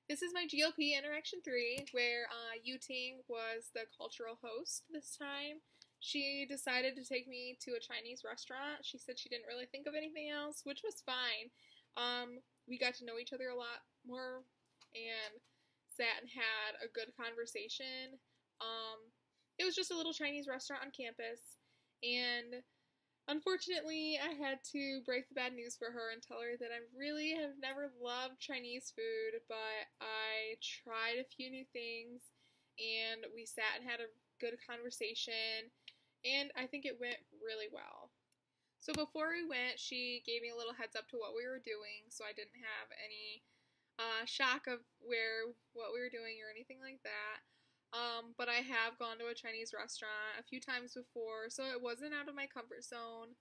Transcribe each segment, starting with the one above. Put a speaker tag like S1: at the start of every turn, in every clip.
S1: This is my GLP Interaction 3, where Yuting was the cultural host this time. She decided to take me to a Chinese restaurant. She said she didn't really think of anything else, which was fine. We got to know each other a lot more and sat and had a good conversation. It was just a little Chinese restaurant on campus, and unfortunately, I had to break the bad news for her and tell her that I really have never loved Chinese food, but I tried a few new things, and we sat and had a good conversation, and I think it went really well. So before we went, she gave me a little heads up to what we were doing, so I didn't have any shock of what we were doing or anything like that. But I have gone to a Chinese restaurant a few times before, so it wasn't out of my comfort zone.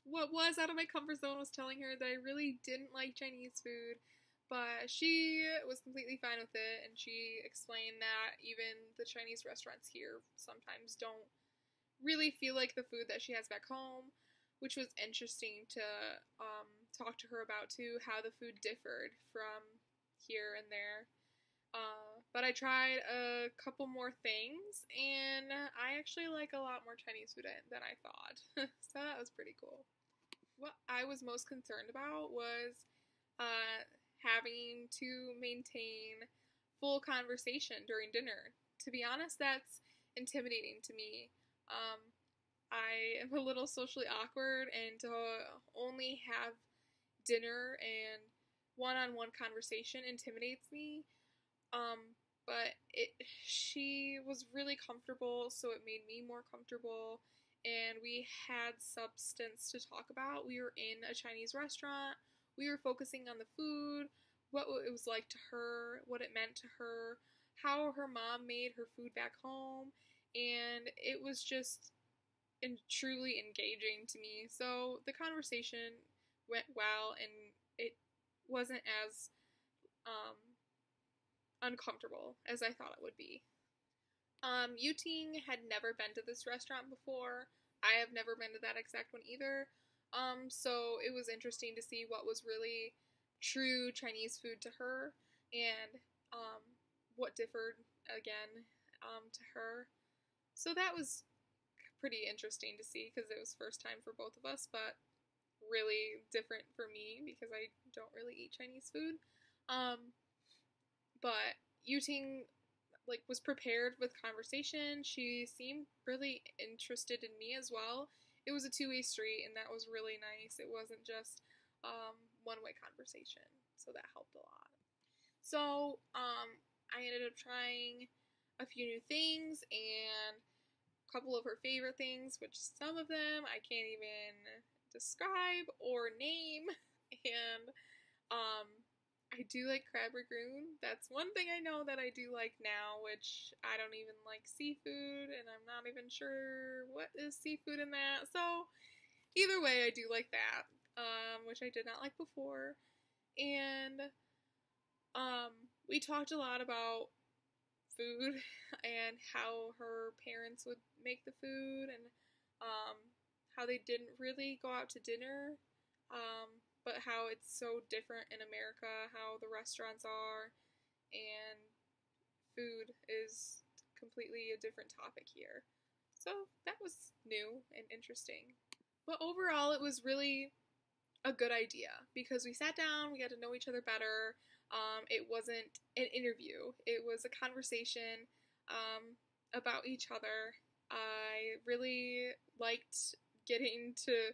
S1: What was out of my comfort zone was telling her that I really didn't like Chinese food, but she was completely fine with it, and she explained that even the Chinese restaurants here sometimes don't really feel like the food that she has back home, which was interesting to talk to her about too, how the food differed from here and there. But I tried a couple more things, and I actually like a lot more Chinese food than I thought. So that was pretty cool. What I was most concerned about was having to maintain full conversation during dinner. To be honest, that's intimidating to me. I am a little socially awkward, and to only have dinner and one-on-one conversation intimidates me. But she was really comfortable, so it made me more comfortable, and we had substance to talk about. We were in a Chinese restaurant. We were focusing on the food, what it was like to her, what it meant to her, how her mom made her food back home, and it was just truly engaging to me. So the conversation went well, and it wasn't as uncomfortable as I thought it would be. Yuting had never been to this restaurant before. I have never been to that exact one either. So it was interesting to see what was really true Chinese food to her, and what differed again to her. So that was pretty interesting to see, because it was first time for both of us, but really different for me because I don't really eat Chinese food. But Yuting was prepared with conversation. She seemed really interested in me as well. It was a two-way street, and that was really nice. It wasn't just one-way conversation, so that helped a lot. So I ended up trying a few new things and a couple of her favorite things, which some of them I can't even describe or name. And I do like crab ragoon. That's one thing I know that I do like now, which I don't even like seafood, and I'm not even sure what is seafood in that. So either way, I do like that, which I did not like before. And we talked a lot about food and how her parents would make the food, and how they didn't really go out to dinner. But how it's so different in America, how the restaurants are, and food is completely a different topic here. So that was new and interesting. But overall, it was really a good idea, because we sat down, we got to know each other better. It wasn't an interview, it was a conversation about each other. I really liked getting to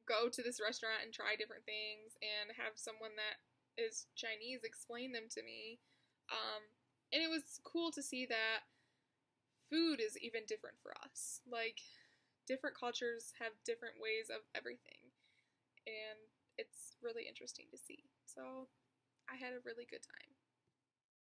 S1: go to this restaurant and try different things and have someone that is Chinese explain them to me. And it was cool to see that food is even different for us. Different cultures have different ways of everything, and it's really interesting to see. So I had a really good time.